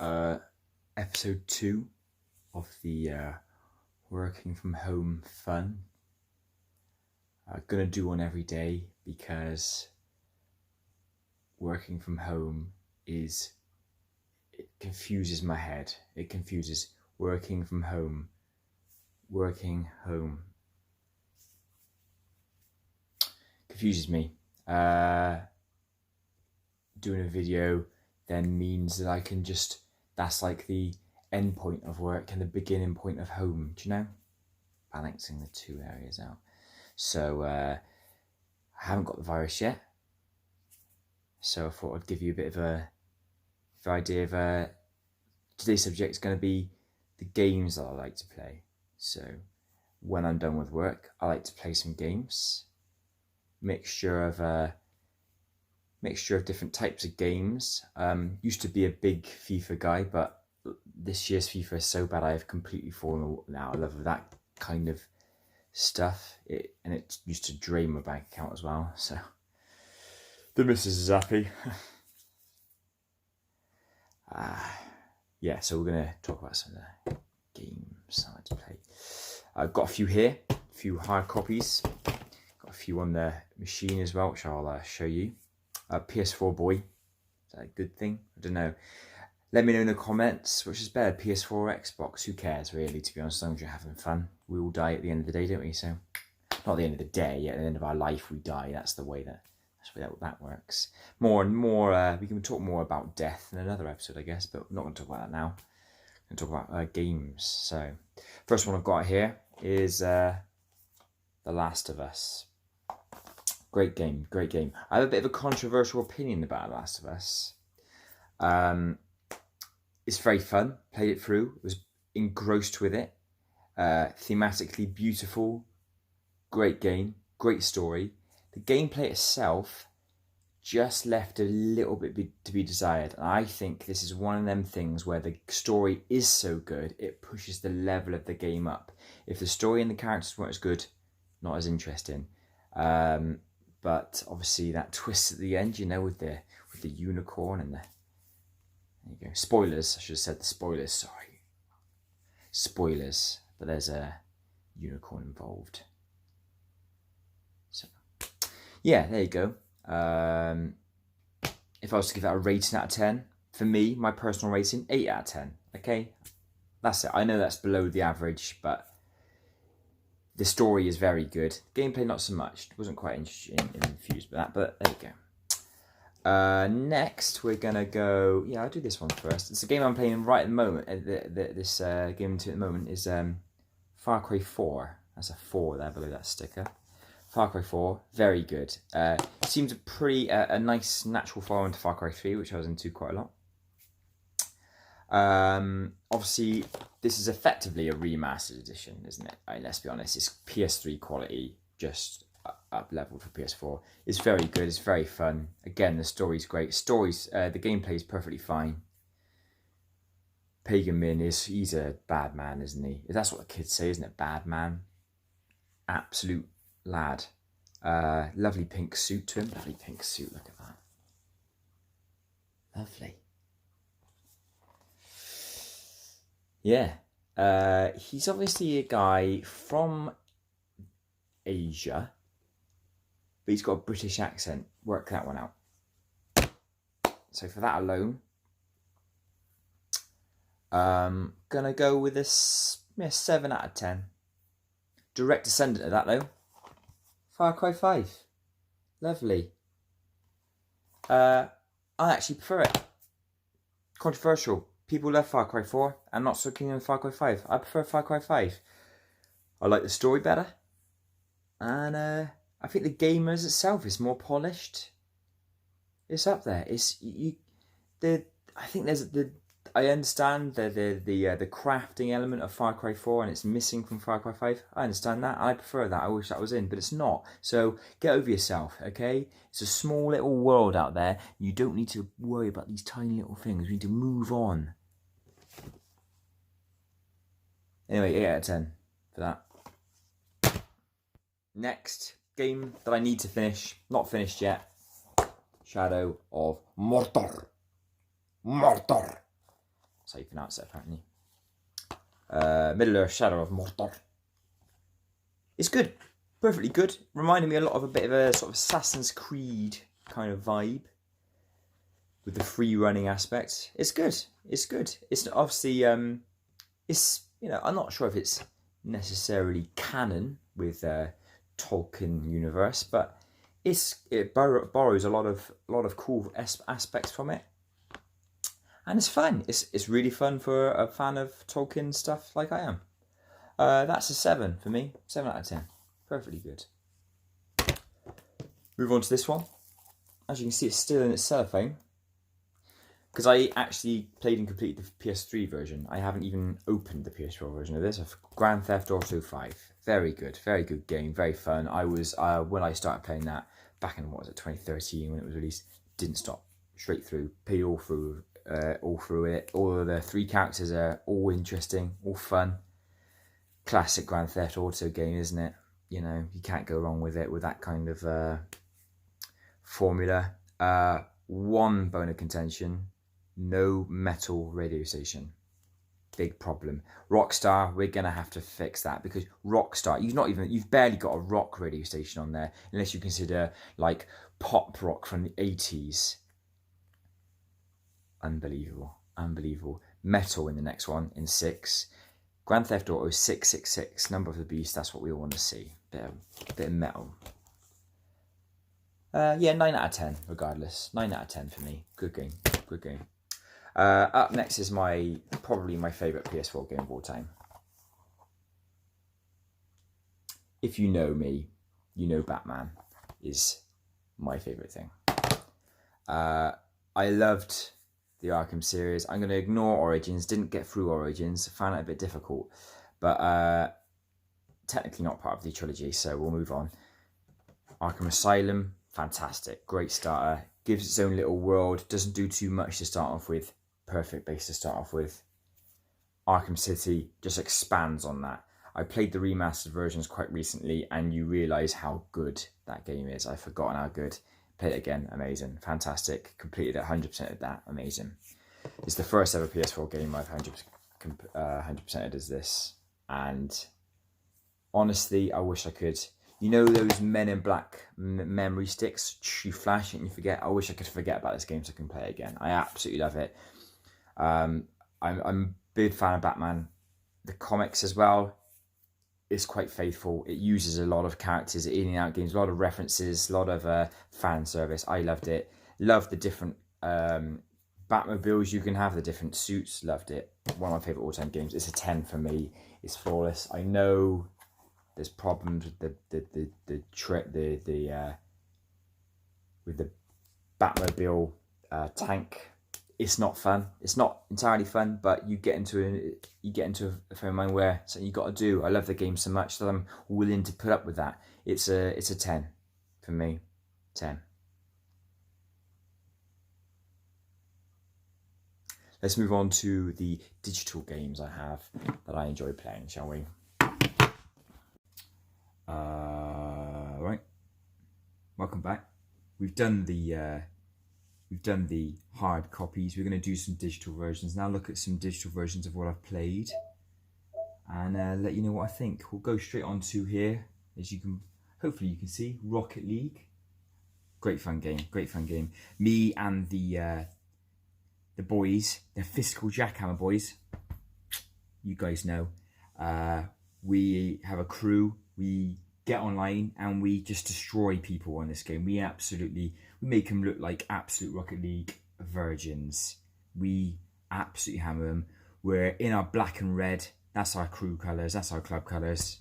episode 2 of the working from home fun. I'm gonna do one every day because working from home it confuses my head. It confuses working from home, working home. Confuses me. Doing a video then means that I can that's like the end point of work and the beginning point of home, do you know? Balancing the two areas out. So I haven't got the virus yet. So I thought I'd give you a bit of an idea of today's subject is going to be the games that I like to play. So when I'm done with work, I like to play some games. Mixture of different types of games. Used to be a big FIFA guy, but this year's FIFA is so bad I have completely fallen out of love with that kind of stuff. It used to drain my bank account as well. So the missus is happy. Yeah, so we're gonna talk about some of the games I like to play. I've got a few here, a few hard copies. Got a few on the machine as well, which I'll show you. PS4 boy, is that a good thing? I don't know. Let me know in the comments which is better, PS4 or Xbox. Who cares really, to be honest, as long as you're having fun. We all die at the end of the day, don't we? So, not at the end of the day, at the end of our life we die. That's the way that works. More and more, we can talk more about death in another episode, I guess, but I'm not going to talk about that now. I'm going to talk about games. So, first one I've got here is The Last of Us. Great game, great game. I have a bit of a controversial opinion about The Last of Us. It's very fun, played it through, was engrossed with it. Thematically beautiful, great game, great story. The gameplay itself just left a little bit to be desired. And I think this is one of them things where the story is so good, it pushes the level of the game up. If the story and the characters weren't as good, not as interesting. But obviously that twist at the end, you know, with the unicorn and there you go. Spoilers, I should have said the spoilers, sorry. Spoilers, but there's a unicorn involved. So, yeah, there you go. If I was to give that a rating out of 10, for me, my personal rating, 8 out of 10. Okay, that's it. I know that's below the average, but the story is very good. Gameplay, not so much. Wasn't quite infused with that, but there you go. Next, we're gonna go. Yeah, I'll do this one first. It's a game I'm playing right at the moment. This game at the moment is Far Cry 4. That's a 4 there below that sticker. Far Cry 4, very good. Seems a nice natural follow into Far Cry 3, which I was into quite a lot. Obviously, this is effectively a remastered edition, isn't it? I mean, let's be honest, it's PS3 quality, just up leveled for PS4. It's very good, it's very fun. Again, the story's great. The gameplay is perfectly fine. Pagan Min he's a bad man, isn't he? That's what the kids say, isn't it? Bad man. Absolute lad. Lovely pink suit to him. Lovely pink suit, look at that. Lovely. Yeah, he's obviously a guy from Asia, but he's got a British accent. Work that one out. So for that alone, gonna go with a 7 out of 10. Direct descendant of that though, Far Cry 5. Lovely. I actually prefer it. Controversial. People love Far Cry 4. I'm not so keen on Far Cry 5. I prefer Far Cry 5. I like the story better. And I think the game as itself is more polished. It's up there. I understand the crafting element of Far Cry 4 and it's missing from Far Cry 5. I understand that. I prefer that. I wish that was in, but it's not. So get over yourself, okay? It's a small little world out there. You don't need to worry about these tiny little things. We need to move on. Anyway, 8 out of 10 for that. Next game that I need to finish, not finished yet, Shadow of Mordor. That's how you pronounce it, apparently. Middle-earth Shadow of Mordor. It's good. Perfectly good. Reminded me a lot of a bit of a sort of Assassin's Creed kind of vibe. With the free running aspect. It's good. It's good. It's obviously, it's, you know, I'm not sure if it's necessarily canon with Tolkien universe, but it borrows a lot of cool aspects from it. And it's fun. It's really fun for a fan of Tolkien stuff like I am. That's a 7 for me. 7 out of 10. Perfectly good. Move on to this one. As you can see, it's still in its cellophane. Because I actually played and completed the PS3 version. I haven't even opened the PS4 version of this. Grand Theft Auto 5. Very good game. Very fun. I was, when I started playing that, back in, 2013 when it was released, didn't stop. Straight through. Played all through it. All of the 3 characters are all interesting, all fun. Classic Grand Theft Auto game, isn't it? You know, you can't go wrong with it, with that kind of formula. One bone of contention, no metal radio station. Big problem. Rockstar, we're going to have to fix that, because Rockstar, you've barely got a rock radio station on there, unless you consider like pop rock from the 80s. Unbelievable. Metal in the next one, in 6. Grand Theft Auto 666, Number of the Beast, that's what we all want to see. Bit of metal. Yeah, 9 out of 10, regardless. 9 out of 10 for me. Good game. Up next is probably my favourite PS4 game of all time. If you know me, you know Batman is my favourite thing. I loved the Arkham series. I'm going to ignore Origins. Didn't get through Origins. Found it a bit difficult. But technically not part of the trilogy, so we'll move on. Arkham Asylum, fantastic. Great starter. Gives its own little world. Doesn't do too much to start off with. Perfect base to start off with. Arkham City just expands on that. I played the remastered versions quite recently, and you realise how good that game is. I've forgotten how good. Played it again, amazing, fantastic. Completed 100% of that, amazing. It's the first ever PS4 game I've 100%ed as this, and honestly, I wish I could. You know those Men in Black memory sticks? You flash it and you forget. I wish I could forget about this game so I can play it again. I absolutely love it. I'm a big fan of Batman. The comics as well. It's quite faithful. It uses a lot of characters in and out games, a lot of references, a lot of fan service. I loved it. Loved the different Batmobiles you can have, the different suits. Loved it. One of my favourite all-time games. It's a 10 for me. It's flawless. I know there's problems with the Batmobile tank. It's not fun. It's not entirely fun, but you get into a frame of mind where something you got to do. I love the game so much that I'm willing to put up with that. It's a 10 for me. 10. Let's move on to the digital games I have that I enjoy playing, shall we? Right. Welcome back. We've done the hard copies. We're going to do some digital versions now. Look at some digital versions of what I've played, and let you know what I think. We'll go straight on to here, as you can, hopefully you can see, Rocket League. Great fun game. Me and the boys, the Fiscal Jackhammer boys. You guys know. We have a crew. We get online and we just destroy people on this game. We make them look like absolute Rocket League virgins. We absolutely hammer them. We're in our black and red. That's our crew colours. That's our club colours.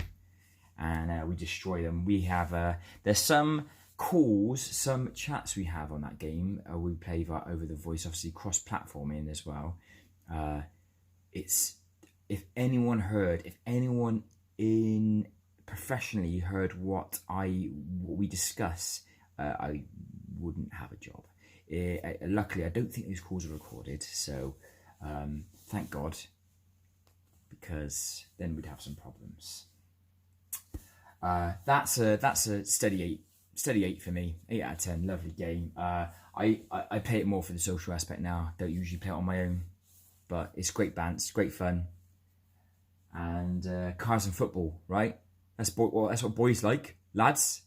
And we destroy them. We have, there's some calls, some chats we have on that game. We play over the voice, obviously cross-platforming as well. If anyone in professionally heard what we discuss, I wouldn't have a job. Luckily, I don't think these calls are recorded, so thank God, because then we'd have some problems. That's a steady 8 for me. 8 out of 10. Lovely game. I play it more for the social aspect now. Don't usually play it on my own. but it's great bands, great fun, and cars and football, right? That's what boys like, lads.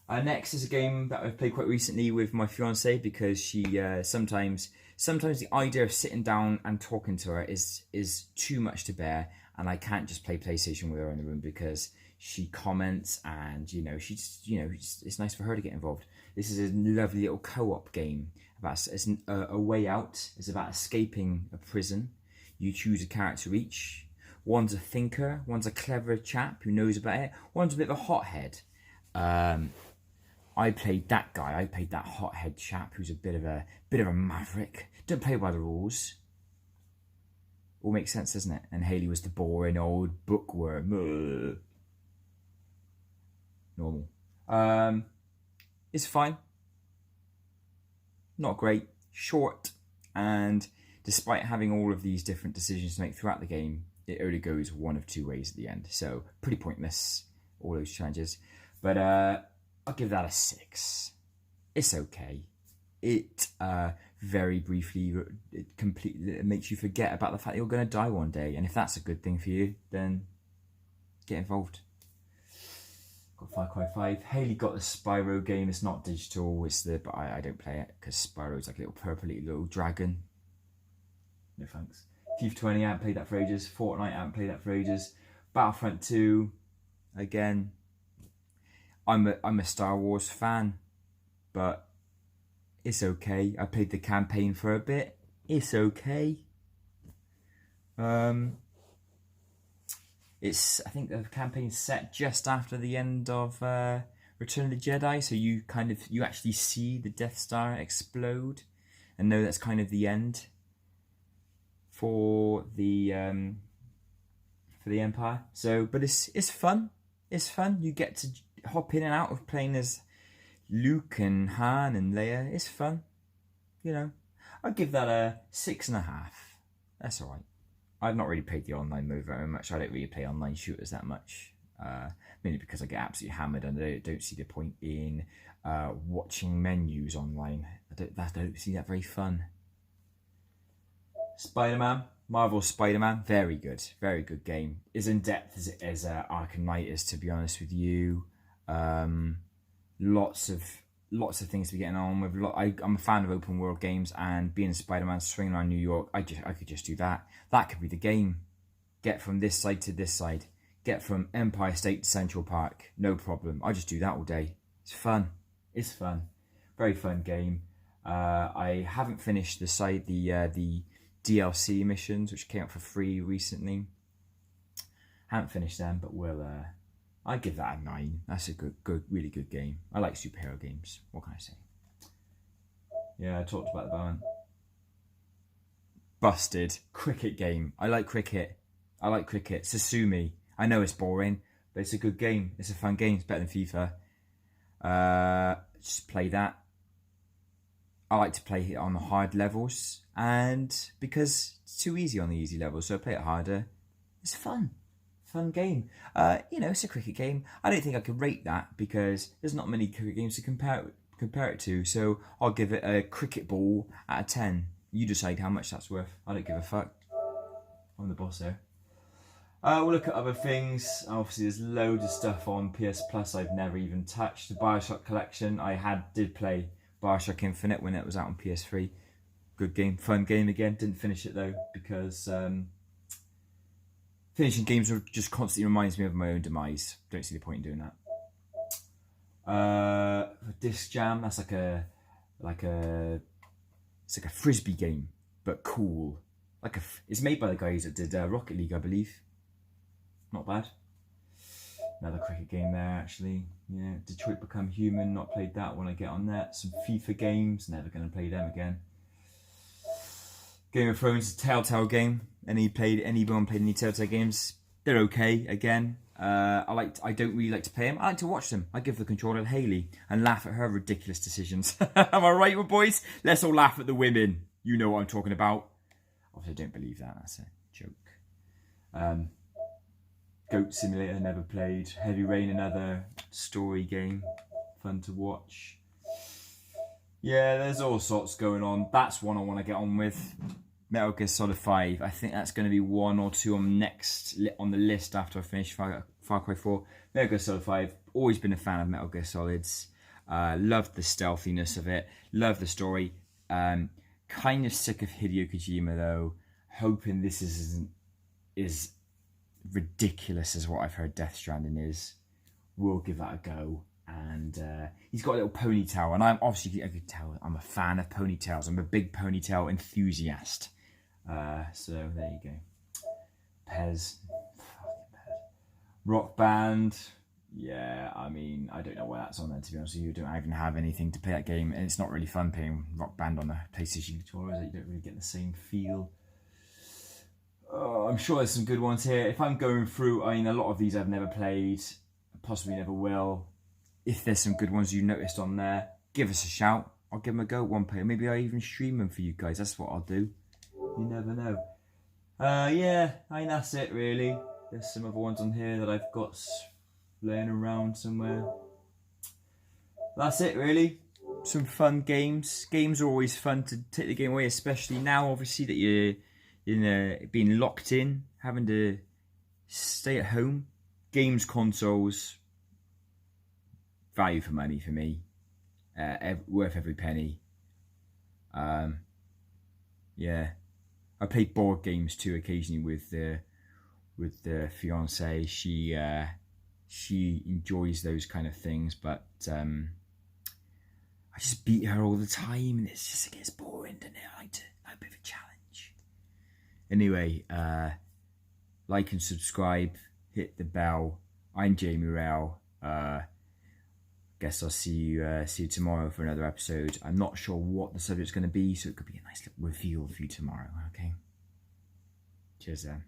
Next is a game that I've played quite recently with my fiance, because she sometimes the idea of sitting down and talking to her is too much to bear, and I can't just play PlayStation with her in the room because she comments, and it's nice for her to get involved. This is a lovely little co-op game about a way out. It's about escaping a prison. You choose a character each. One's a thinker, one's a clever chap who knows about it, one's a bit of a hothead. I played that guy. I played that hothead chap who's a bit of a maverick. Don't play by the rules. All makes sense, doesn't it? And Haley was the boring old bookworm. Normal. It's fine. Not great. Short. And despite having all of these different decisions to make throughout the game, it only goes one of two ways at the end. So pretty pointless, all those challenges. But I'll give that a 6. It's okay. It very briefly, it makes you forget about the fact you're going to die one day. And if that's a good thing for you, then get involved. Got Far Cry 5. Haley got the Spyro game. It's not digital. But I don't play it because Spyro's like a little purpley little dragon. No thanks. FIFA 20, I haven't played that for ages. Fortnite, I haven't played that for ages. Battlefront 2, again. I'm a Star Wars fan, but it's okay. I played the campaign for a bit. It's okay. I think the campaign's set just after the end of Return of the Jedi, so you actually see the Death Star explode, and know that's kind of the end for the Empire. So, but it's fun. It's fun. You get to hop in and out of playing as Luke and Han and Leia. It's fun. I'd give that a 6.5. That's all right. I've not really played the online mode very much. I don't really play online shooters that much. Mainly because I get absolutely hammered and I don't see the point in watching menus online. I don't see that very fun. Spider-Man. Marvel Spider-Man, very good game. As in depth as Arkham Knight is, to be honest with you. Lots of things to be getting on with. I'm a fan of open world games, and being Spider-Man swinging around New York, I could just do that. That could be the game. Get from this side to this side. Get from Empire State to Central Park. No problem. I just do that all day. It's fun. Very fun game. I haven't finished the DLC missions, which came out for free recently. Haven't finished them, but I'd give that a 9. That's a really good game. I like superhero games. What can I say? Yeah, I talked about the Bowen. Busted. Cricket game. I like cricket. Sasumi. I know it's boring, but it's a good game. It's a fun game. It's better than FIFA. Just play that. I like to play it on the hard levels, and because it's too easy on the easy levels, so I play it harder. It's fun game. It's a cricket game. I don't think I could rate that because there's not many cricket games to compare it to. So I'll give it a cricket ball out of 10. You decide how much that's worth. I don't give a fuck. I'm the boss there. We'll look at other things. Obviously, there's loads of stuff on PS Plus I've never even touched. The Bioshock collection did play Bioshock Infinite when it was out on PS3. Good game, fun game again. Didn't finish it though because finishing games just constantly reminds me of my own demise. Don't see the point in doing that. Disc Jam, that's like a frisbee game, but cool. It's made by the guys that did Rocket League, I believe. Not bad. Another cricket game there, actually. Yeah, Detroit Become Human. Not played that when I get on that. Some FIFA games. Never going to play them again. Game of Thrones is a Telltale game. Anyone played any Telltale games? They're okay. Again, I don't really like to play them. I like to watch them. I give the controller to Haley and laugh at her ridiculous decisions. Am I right, boys? Let's all laugh at the women. You know what I'm talking about. Obviously, I don't believe that. That's a joke. Goat Simulator, never played. Heavy Rain, another story game, fun to watch. Yeah, there's all sorts going on. That's one I want to get on with. Metal Gear Solid 5. I think that's going to be 1 or 2 on the list after I finish Far Cry 4. Metal Gear Solid 5. Always been a fan of Metal Gear Solids. Loved the stealthiness of it. Love the story. Kind of sick of Hideo Kojima though. Hoping this isn't as ridiculous as what I've heard Death Stranding is. We'll give that a go. And he's got a little ponytail, and I could tell I'm a fan of ponytails. I'm a big ponytail enthusiast. So there you go. Pez. Rock Band. Yeah, I mean, I don't know why that's on there, to be honest with you. I don't even have anything to play that game, and it's not really fun playing Rock Band on a PlayStation controller, is it? You don't really get the same feel. Oh, I'm sure there's some good ones here. If I'm going through, I mean, a lot of these I've never played, possibly never will. If there's some good ones you noticed on there, give us a shout. I'll give them a go at one play. Maybe I'll even stream them for you guys. That's what I'll do. You never know. Yeah, I mean, that's it really. There's some other ones on here that I've got laying around somewhere. That's it really. Some fun games. Games are always fun to take the game away, especially now obviously that you're being locked in, having to stay at home. Games consoles, value for money for me, worth every penny. Yeah, I play board games too occasionally with the fiance. She enjoys those kind of things, but I just beat her all the time, and it gets boring, doesn't it? I like a bit of a challenge. Anyway, like and subscribe, hit the bell. I'm Jamierael. Guess I'll see you tomorrow for another episode. I'm not sure what the subject's going to be, so it could be a nice little reveal for you tomorrow. Okay. Cheers then.